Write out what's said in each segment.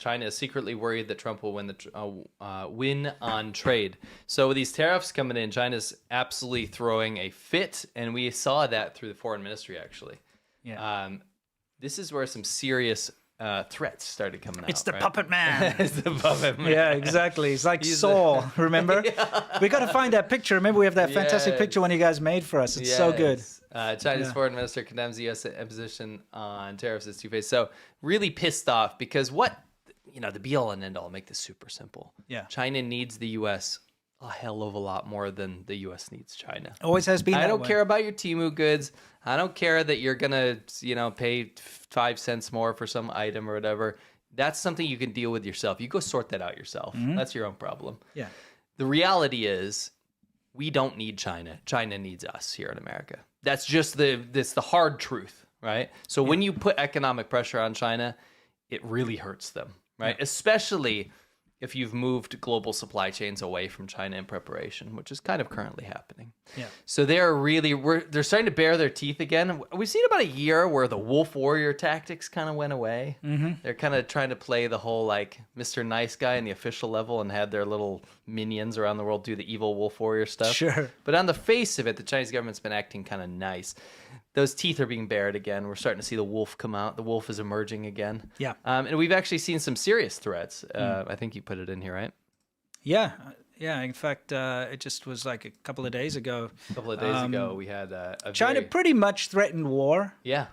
China is secretly worried that Trump will win on trade. So with these tariffs coming in, China's absolutely throwing a fit, and we saw that through the foreign ministry, actually. Yeah. This is where some serious threats started coming out. It's the right? puppet man. It's the puppet man. Yeah, exactly. It's like Saw, remember? We got to find that picture. Remember, we have that fantastic picture one you guys made for us. It's so good. China's foreign minister condemns the U.S. imposition on tariffs as two-faced. So really pissed off because the be-all and end-all, make this super simple. Yeah. China needs the U.S. a hell of a lot more than the U.S. needs China. Always has been. I don't way. care about your Temu goods. I don't care that you're gonna, pay 5 cents more for some item or whatever. That's something you can deal with yourself. You go sort that out yourself. That's your own problem. Yeah. The reality is, we don't need China. China needs us here in America. That's just the hard truth, right? So when you put economic pressure on China, it really hurts them, right? Especially if you've moved global supply chains away from China in preparation, which is kind of currently happening. Yeah. So they're starting to bare their teeth again. We've seen about a year where the wolf warrior tactics kind of went away. They're kind of trying to play the whole like Mr. Nice Guy in the official level and had their little minions around the world do the evil wolf warrior stuff. Sure. But on the face of it, the Chinese government's been acting kind of nice. Those teeth are being bared again. We're starting to see the wolf come out. The wolf is emerging again. Yeah. And we've actually seen some serious threats. I think you put it in here, right? Yeah. Yeah. In fact, it just was like a couple of days ago. A couple of days ago, we had China pretty much threatened war. Yeah.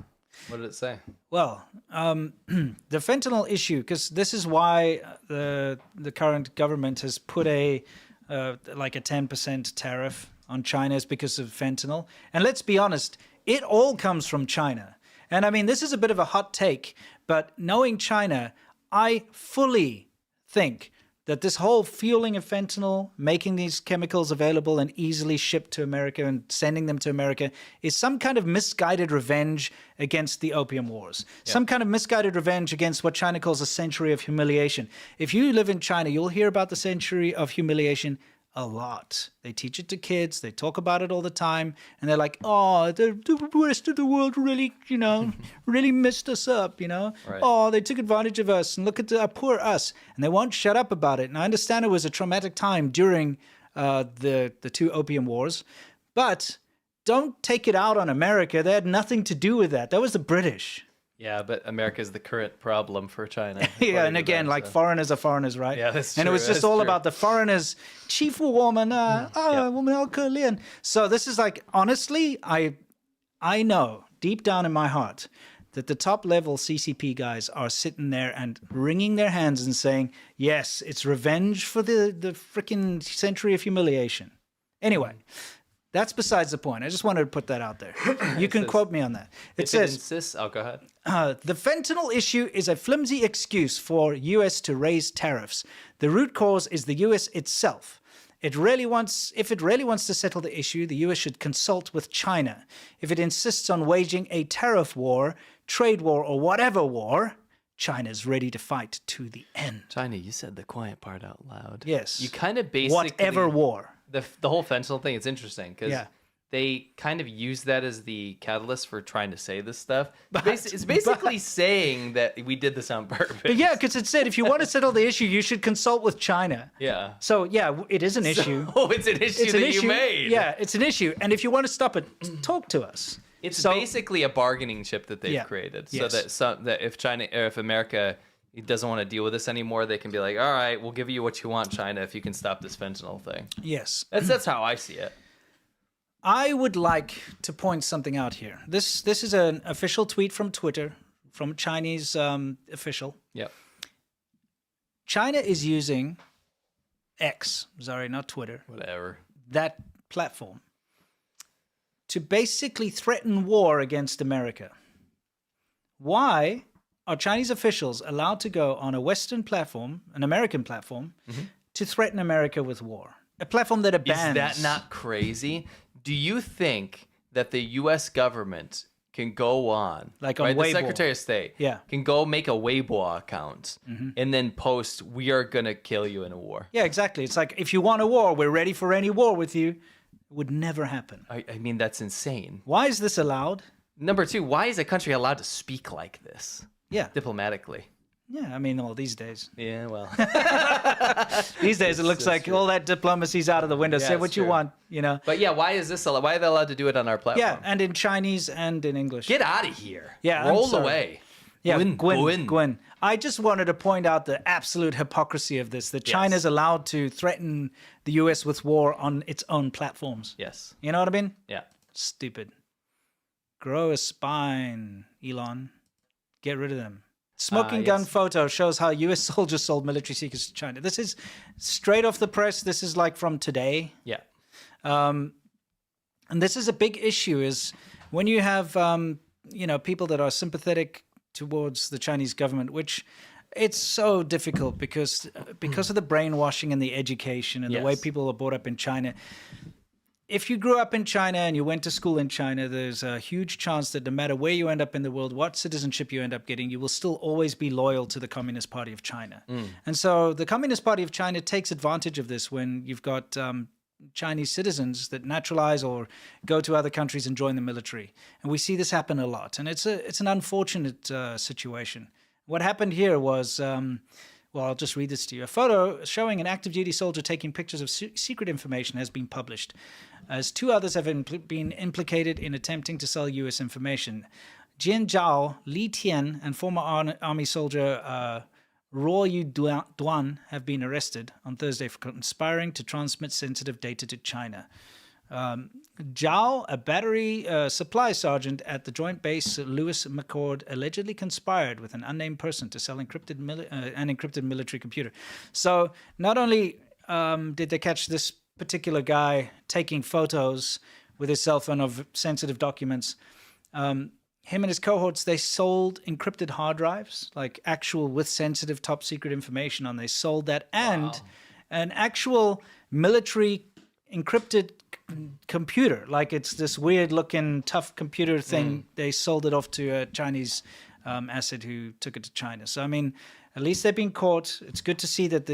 What did it say? Well, the fentanyl issue, because this is why the current government has put a 10% tariff on China, is because of fentanyl. And let's be honest, it all comes from China. And I mean, this is a bit of a hot take, but knowing China, I fully think that this whole fueling of fentanyl, making these chemicals available and easily shipped to America and sending them to America, is some kind of misguided revenge against the opium wars. Yeah. Some kind of misguided revenge against what China calls a century of humiliation. If you live in China, you'll hear about the century of humiliation a lot. They teach it to kids. They talk about it all the time. And they're like, oh, the rest of the world really, really messed us up, Right. Oh, they took advantage of us and look at the poor us. And they won't shut up about it. And I understand it was a traumatic time during the two opium wars. But don't take it out on America. They had nothing to do with that. That was the British. Yeah, but America is the current problem for China. Yeah, and again, foreigners are foreigners, right? Yeah, that's true. And it was just all about the foreigners. 欺负我们啊, 我们好可怜. So this is like, honestly, I know deep down in my heart that the top level CCP guys are sitting there and wringing their hands and saying, yes, it's revenge for the freaking century of humiliation. Anyway. That's besides the point. I just wanted to put that out there. You can quote me on that. It says, insists, go ahead. The fentanyl issue is a flimsy excuse for U.S. to raise tariffs. The root cause is the U.S. itself. If it really wants to settle the issue, the U.S. should consult with China. If it insists on waging a tariff war, trade war, or whatever war, China's ready to fight to the end. China, you said the quiet part out loud. Yes. You kind of basically... Whatever war. The whole fentanyl thing, it's interesting because they kind of use that as the catalyst for trying to say this stuff. It's basically saying that we did this on purpose. But yeah, because it said if you want to settle the issue, you should consult with China. Yeah. So yeah, it is an issue. Oh, it's an issue that you made. Yeah, it's an issue. And if you want to stop it, talk to us. It's basically a bargaining chip that they've created. Yes. So that if China or if America doesn't want to deal with this anymore, they can be like, all right, we'll give you what you want, China, if you can stop this fentanyl thing. Yes. That's how I see it. I would like to point something out here. This is an official tweet from Twitter, from a Chinese official. Yep. China is using X, sorry, not Twitter. Whatever. That platform to basically threaten war against America. Why are Chinese officials allowed to go on a Western platform, an American platform, to threaten America with war? A platform that abandons... Is that not crazy? Do you think that the U.S. government can go on, like on Weibo, the Secretary of State, can go make a Weibo account and then post, we are going to kill you in a war? Yeah, exactly. It's like, if you want a war, we're ready for any war with you. It would never happen. I mean, that's insane. Why is this allowed? Number two, why is a country allowed to speak like this? Yeah. Diplomatically. Yeah, I mean, all these days. Yeah, well. These days, it looks like true. all that diplomacy's out of the window. Yeah, Say it's what you true. want, you know. But yeah, why is this allowed? Why are they allowed to do it on our platform? Yeah, and in Chinese and in English. Get out of here. Yeah, I'm Roll sorry. away. Yeah, Gwyn. Gwyn. I just wanted to point out the absolute hypocrisy of this, that China's allowed to threaten the US with war on its own platforms. Yes. You know what I mean? Yeah. Stupid. Grow a spine, Elon. Get rid of them. Smoking gun yes. photo shows how US soldiers sold military secrets to China. This is straight off the press. This is like from today. Yeah. And this is a big issue, is when you have, people that are sympathetic towards the Chinese government, which it's so difficult because of the brainwashing and the education and the way Yes. people are brought up in China. If you grew up in China and you went to school in China, there's a huge chance that no matter where you end up in the world, what citizenship you end up getting, you will still always be loyal to the Communist Party of China. And so the Communist Party of China takes advantage of this when you've got Chinese citizens that naturalize or go to other countries and join the military. And we see this happen a lot. And it's an unfortunate situation. What happened here was... I'll just read this to you. A photo showing an active duty soldier taking pictures of secret information has been published, as two others have been implicated in attempting to sell U.S. information. Jian Zhao, Li Tian, and former army soldier Ruo Yu Duan have been arrested on Thursday for conspiring to transmit sensitive data to China. Zhao, a battery supply sergeant at the Joint Base Lewis McCord, allegedly conspired with an unnamed person to sell an encrypted military computer. So not only did they catch this particular guy taking photos with his cell phone of sensitive documents, him and his cohorts, they sold encrypted hard drives, like actual with sensitive top secret information on. They sold that, and an actual military encrypted computer, like it's this weird looking tough computer thing. They sold it off to a Chinese asset who took it to China. So I mean, at least they've been caught. It's good to see that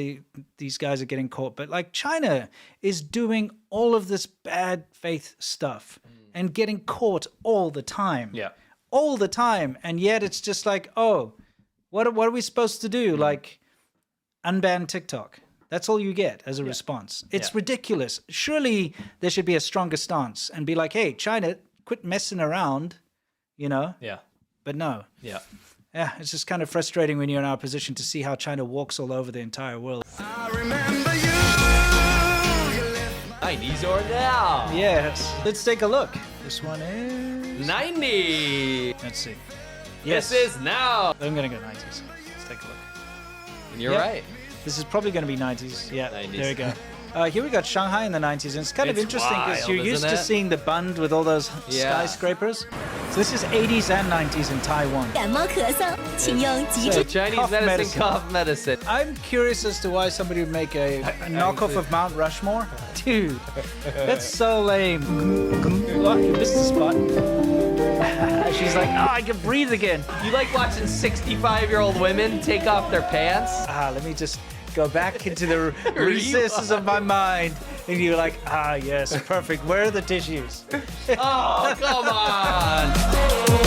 these guys are getting caught. But like, China is doing all of this bad faith stuff and getting caught all the time. Yeah. All the time. And yet it's just like, oh, what are we supposed to do? Like, unban TikTok. That's all you get as a response. It's ridiculous. Surely there should be a stronger stance and be like, hey, China, quit messing around, you know? Yeah. But no. Yeah. Yeah, it's just kind of frustrating when you're in our position to see how China walks all over the entire world. I remember you. 90s or now? Yes. Let's take a look. This one is... 90. Let's see. Yes. This is now. I'm going to go 90s. Let's take a look. And you're Yep. right. This is probably going to be 90s. Yeah, 90s. there we go. Here we got Shanghai in the 90s, and it's kind of It's interesting because wild, you're used isn't to it? seeing the Bund with all those skyscrapers. So this is 80s and 90s in Taiwan. 感冒咳嗽，请用急 So 诊。 Chinese Cough medicine, medicine. cough medicine. I'm curious as to why somebody would make a knockoff of Mount Rushmore. Dude, that's so lame. What? You missed the spot. She's like, oh, I can breathe again. You like watching 65-year-old women take off their pants? Let me just go back into the recesses of my mind. And you're like, yes, perfect. Where are the tissues? Oh, come on.